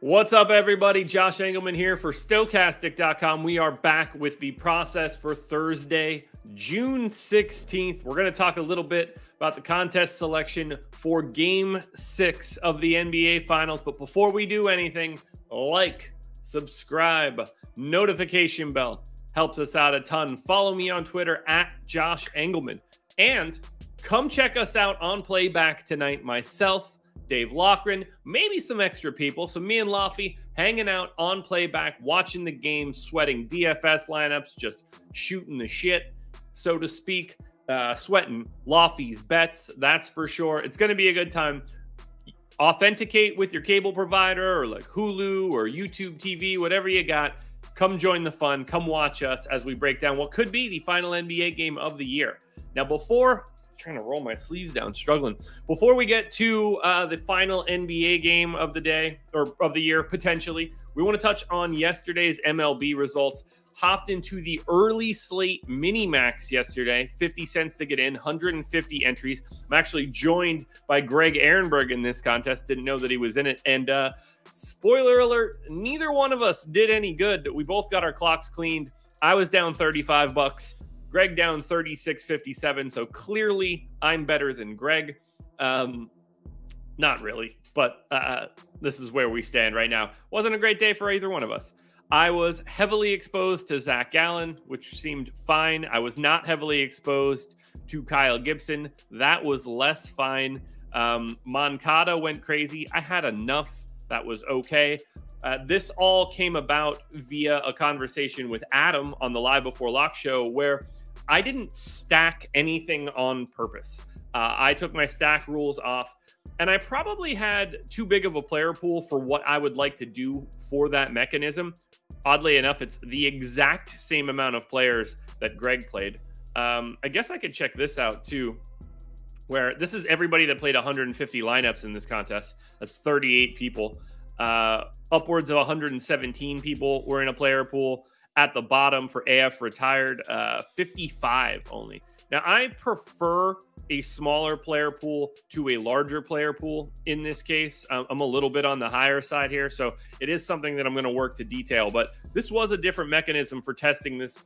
What's up, everybody? Josh Engleman here for Stokastic.com. We are back with the process for Thursday, June 16th. We're going to talk a little bit about the contest selection for Game 6 of the NBA Finals. But before we do anything, like, subscribe, notification bell helps us out a ton. Follow me on Twitter at Josh Engleman. And come check us out on Playback tonight. Myself, Dave Loughran, maybe some extra people. So me and Laffy hanging out on Playback, watching the game, sweating DFS lineups, just shooting the shit, so to speak, sweating Laffy's bets, that's for sure. It's going to be a good time. Authenticate with your cable provider or like Hulu or YouTube TV, whatever you got. Come join the fun. Come watch us as we break down what could be the final NBA game of the year. Now, trying to roll my sleeves down, struggling. Before we get to the final NBA game of the day, or of the year, potentially, we want to touch on yesterday's MLB results. Hopped into the early slate mini max yesterday, 50 cents to get in, 150 entries. I'm actually joined by Greg Ehrenberg in this contest. Didn't know that he was in it. And spoiler alert, neither one of us did any good. We both got our clocks cleaned. I was down 35 bucks. Greg down 36.57, so clearly I'm better than Greg. Not really, but this is where we stand right now. Wasn't a great day for either one of us. I was heavily exposed to Zach Gallen, which seemed fine. I was not heavily exposed to Kyle Gibson. That was less fine. Moncada went crazy. I had enough. That was okay. This all came about via a conversation with Adam on the Live Before Lock show where I didn't stack anything on purpose. I took my stack rules off, and I probably had too big of a player pool for what I would like to do for that mechanism. Oddly enough, it's the exact same amount of players that Greg played. I guess I could check this out too, where this is everybody that played 150 lineups in this contest. That's 38 people. Upwards of 117 people were in a player pool. At the bottom for AF retired, 55 only. Now, I prefer a smaller player pool to a larger player pool in this case. I'm a little bit on the higher side here, so it is something that I'm going to work to detail. But this was a different mechanism for testing this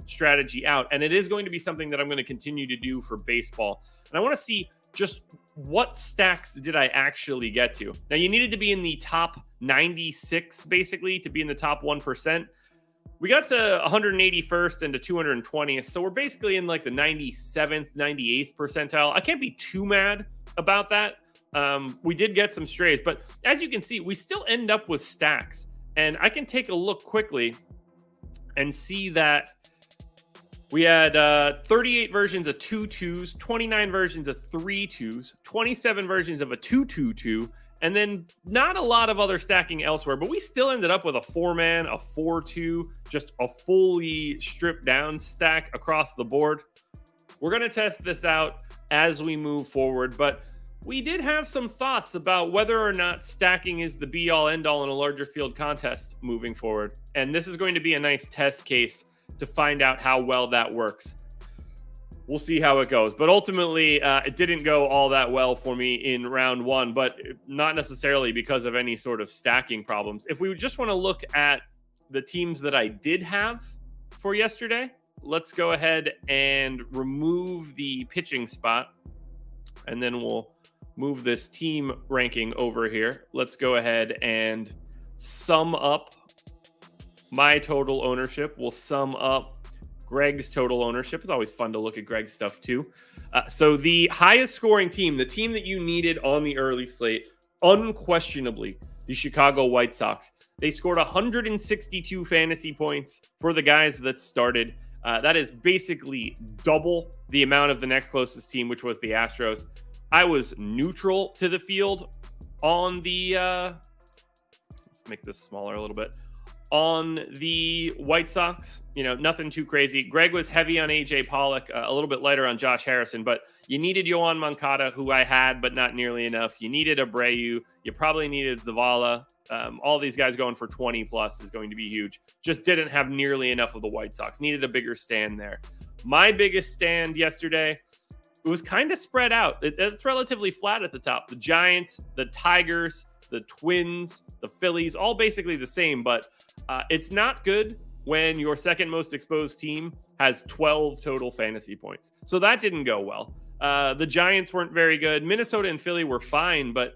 strategy out, and it is going to be something that I'm going to continue to do for baseball. And I want to see just what stacks did I actually get to. Now, you needed to be in the top 96, basically, to be in the top 1%. We got to 181st and to 220th, so we're basically in like the 97th, 98th percentile. I can't be too mad about that. We did get some strays, but as you can see, we still end up with stacks. And I can take a look quickly and see that we had 38 versions of 2-2s, 29 versions of 3-2s, 27 versions of a 2-2-2, and then not a lot of other stacking elsewhere, but we still ended up with a 4-man, a 4-2, just a fully stripped down stack across the board. We're going to test this out as we move forward, but we did have some thoughts about whether or not stacking is the be-all, end-all in a larger field contest moving forward. And this is going to be a nice test case to find out how well that works. We'll see how it goes. But ultimately, it didn't go all that well for me in round one, but not necessarily because of any sort of stacking problems. If we just want to look at the teams that I did have for yesterday, let's go ahead and remove the pitching spot, and then we'll move this team ranking over here. Let's go ahead and sum up my total ownership. We'll sum up Greg's total ownership. It's always fun to look at Greg's stuff too. So the highest scoring team, the team that you needed on the early slate, unquestionably, the Chicago White Sox. They scored 162 fantasy points for the guys that started. That is basically double the amount of the next closest team, which was the Astros. I was neutral to the field on the, let's make this smaller a little bit, on the White Sox. You know, nothing too crazy. Greg was heavy on AJ Pollock, a little bit lighter on Josh Harrison, but you needed Yohan Moncada, who I had, but not nearly enough. You needed Abreu. You probably needed Zavala. All these guys going for 20 plus is going to be huge. Just didn't have nearly enough of the White Sox. Needed a bigger stand there. My biggest stand yesterday, it was kind of spread out. It's relatively flat at the top. The Giants, the Tigers, the Twins, the Phillies, all basically the same, but it's not good when your second most exposed team has 12 total fantasy points. So that didn't go well. The Giants weren't very good. Minnesota and Philly were fine, but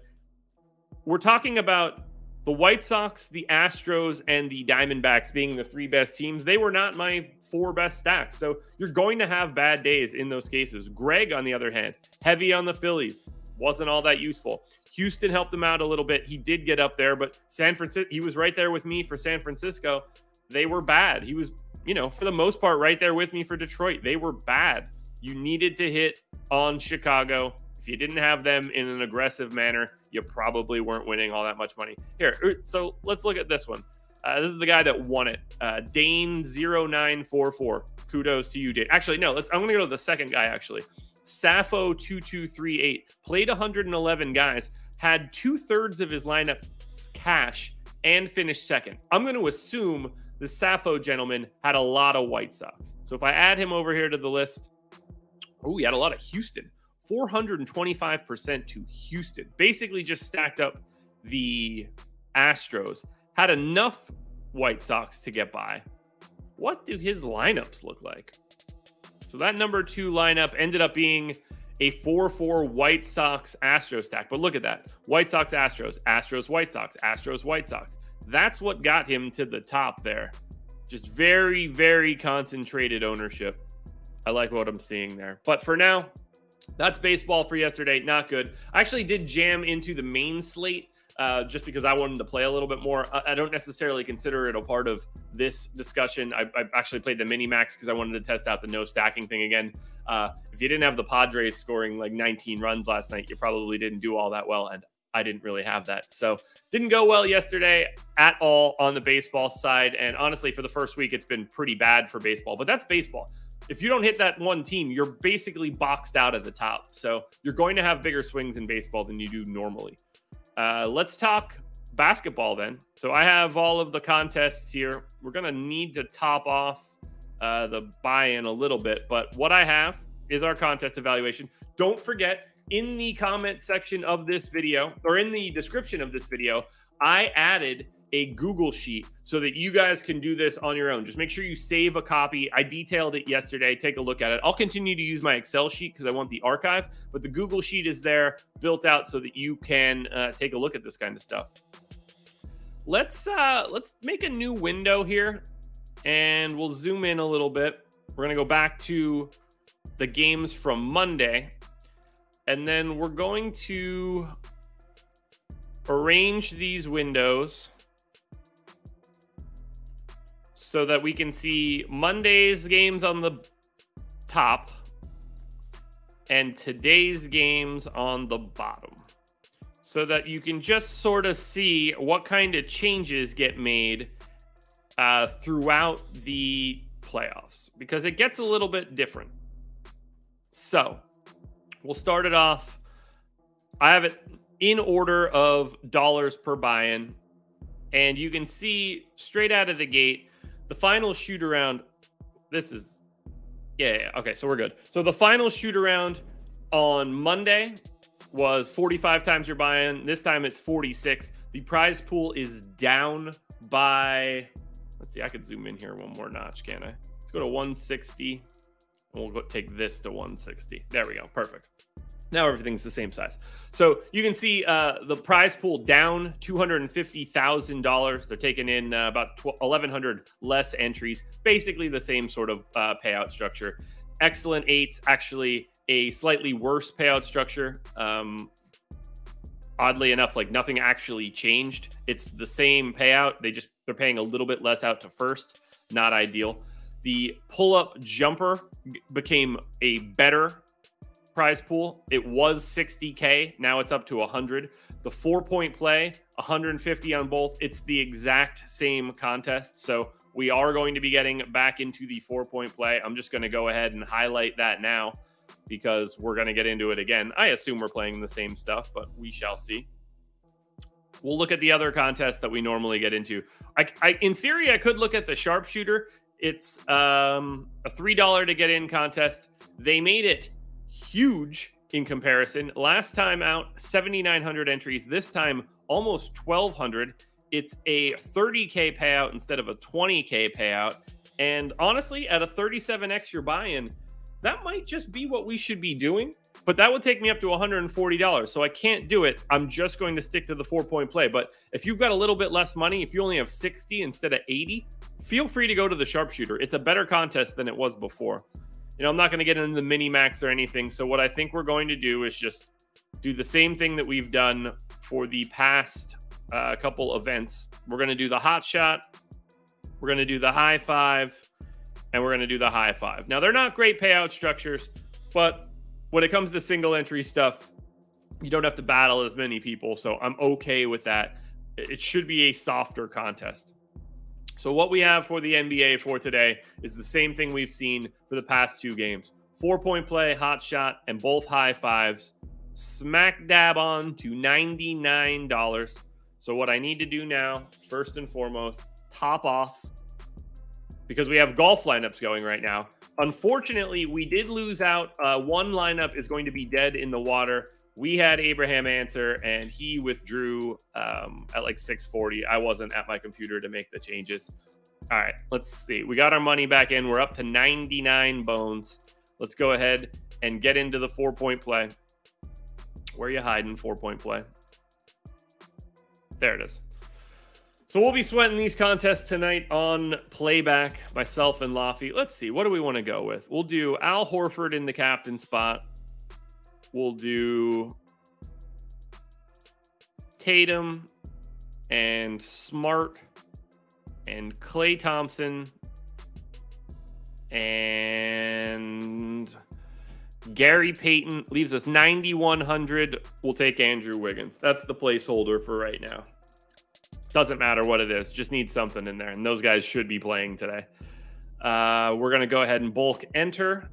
we're talking about the White Sox, the Astros, and the Diamondbacks being the 3 best teams. They were not my 4 best stacks. So you're going to have bad days in those cases. Greg, on the other hand, heavy on the Phillies. Wasn't all that useful. Houston helped him out a little bit. He did get up there, but San Francisco, he was right there with me for San Francisco. They were bad. He was, for the most part, right there with me for Detroit. They were bad. You needed to hit on Chicago. If you didn't have them in an aggressive manner, you probably weren't winning all that much money. Here, so let's look at this one. This is the guy that won it. Dane0944. Kudos to you, Dane. Actually, no, I'm going to go to the second guy, actually. Sappho2238. Played 111 guys. Had 2/3 of his lineup cash and finished second. I'm going to assume the Sappho gentleman had a lot of White Sox. So if I add him over here to the list, he had a lot of Houston. 425% to Houston. Basically just stacked up the Astros. Had enough White Sox to get by. What do his lineups look like? So that number 2 lineup ended up being a 4-4 White Sox Astros stack. But look at that. White Sox Astros, Astros White Sox, Astros White Sox. That's what got him to the top there. Just very, very concentrated ownership. I like what I'm seeing there. But for now, that's baseball for yesterday. Not good. I actually did jam into the main slate just because I wanted to play a little bit more. I don't necessarily consider it a part of this discussion. I actually played the mini max because I wanted to test out the no stacking thing again. If you didn't have the Padres scoring like 19 runs last night, you probably didn't do all that well, and I didn't really have that. So didn't go well yesterday at all on the baseball side. And honestly, for the first week, it's been pretty bad for baseball, but that's baseball. If you don't hit that one team, you're basically boxed out at the top. So you're going to have bigger swings in baseball than you do normally. Let's talk basketball then. So I have all of the contests here. We're going to need to top off the buy-in a little bit, but what I have is our contest evaluation. Don't forget, in the comment section of this video, or in the description of this video, I added a Google sheet so that you guys can do this on your own. Just make sure you save a copy. I detailed it yesterday. Take a look at it. I'll continue to use my Excel sheet because I want the archive, but the Google sheet is there built out so that you can take a look at this kind of stuff. Let's make a new window here and we'll zoom in a little bit. We're going to go back to the games from Monday, and then we're going to arrange these windows so that we can see Monday's games on the top and today's games on the bottom, so that you can just sort of see what kind of changes get made throughout the playoffs, because it gets a little bit different. So we'll start it off. I have it in order of dollars per buy-in, and you can see straight out of the gate, the final shoot around. This is, okay, so we're good. So the final shoot around on Monday was 45 times your buy-in. This time it's 46. The prize pool is down by, let's see, I could zoom in here one more notch, can I? Let's go to 160. And we'll go take this to 160. There we go. Perfect. Now everything's the same size. So you can see the prize pool down $250,000. They're taking in about 1,100 less entries. Basically the same sort of payout structure. Excellent eights, actually a slightly worse payout structure. Oddly enough, like nothing actually changed. It's the same payout. They're paying a little bit less out to first. Not ideal. The pull-up jumper became a better prize pool. It was 60K. Now it's up to 100. The 4-point play, 150 on both. It's the exact same contest. So we are going to be getting back into the 4-point play. I'm just going to go ahead and highlight that now because we're going to get into it again. I assume we're playing the same stuff, but we shall see. We'll look at the other contests that we normally get into. In theory, I could look at the sharpshooter. It's a $3 to get in contest. They made it huge in comparison. Last time out, 7,900 entries. This time, almost 1,200. It's a 30K payout instead of a 20K payout. And honestly, at a 37X you're buying, that might just be what we should be doing. But that would take me up to $140. So I can't do it. I'm just going to stick to the 4-point play. But if you've got a little bit less money, if you only have 60 instead of 80, feel free to go to the sharpshooter. It's a better contest than it was before. You know, I'm not going to get into the mini max or anything. So what I think we're going to do is just do the same thing that we've done for the past couple events. We're going to do the hot shot. We're going to do the high five. And we're going to do the high five. Now, they're not great payout structures, but when it comes to single entry stuff, you don't have to battle as many people. So I'm okay with that. It should be a softer contest. So what we have for the NBA for today is the same thing we've seen for the past 2 games. 4-point play, hot shot, and both high fives. Smack dab on to $99. So what I need to do now, first and foremost, top off, because we have golf lineups going right now. Unfortunately, we did lose out. One lineup is going to be dead in the water. We had Abraham answer, and he withdrew at like 6:40. I wasn't at my computer to make the changes. All right, let's see. We got our money back in. We're up to 99 bones. Let's go ahead and get into the 4-point play. Where are you hiding, 4-point play? There it is. So we'll be sweating these contests tonight on playback, myself and Laffy. Let's see, what do we want to go with? We'll do Al Horford in the captain spot. We'll do Tatum and Smart and Klay Thompson and Gary Payton. Leaves us 9,100. We'll take Andrew Wiggins. That's the placeholder for right now. Doesn't matter what it is. Just need something in there. And those guys should be playing today. We're going to go ahead and bulk enter.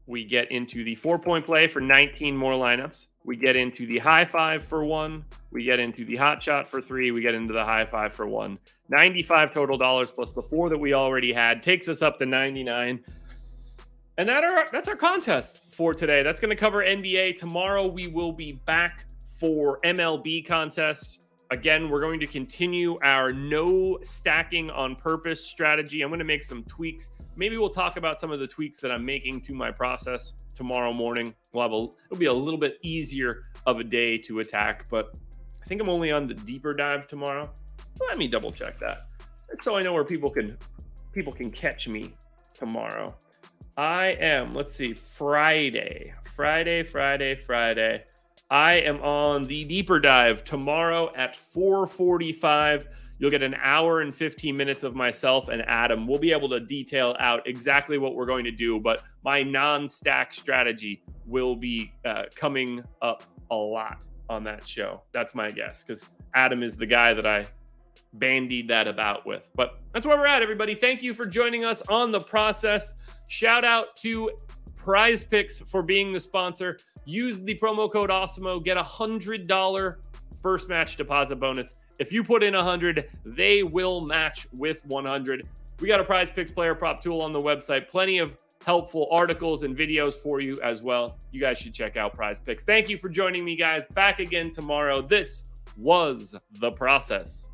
We get into the 4-point play for 19 more lineups. We get into the high five for 1. We get into the hot shot for 3. We get into the high five for 1. 95 total dollars plus the 4 that we already had takes us up to 99. And that's our contest for today. That's going to cover NBA. Tomorrow we will be back for MLB contests. Again, we're going to continue our no stacking on purpose strategy. I'm going to make some tweaks. Maybe we'll talk about some of the tweaks that I'm making to my process tomorrow morning. It'll be a little bit easier of a day to attack, but I think I'm only on the deeper dive tomorrow. Let me double check that, so I know where people can catch me tomorrow. I am, let's see, Friday. I am on the deeper dive tomorrow at 4:45. You'll get an hour and 15 minutes of myself and Adam. We'll be able to detail out exactly what we're going to do, but my non-stack strategy will be coming up a lot on that show. That's my guess, because Adam is the guy that I bandied that about with. But that's where we're at, everybody. Thank you for joining us on the process. Shout out to PrizePicks for being the sponsor. Use the promo code Awesemo. Get $100 first match deposit bonus. If you put in 100, they will match with 100. We got a PrizePicks player prop tool on the website. Plenty of helpful articles and videos for you as well. You guys should check out PrizePicks. Thank you for joining me, guys. Back again tomorrow. This was The Process.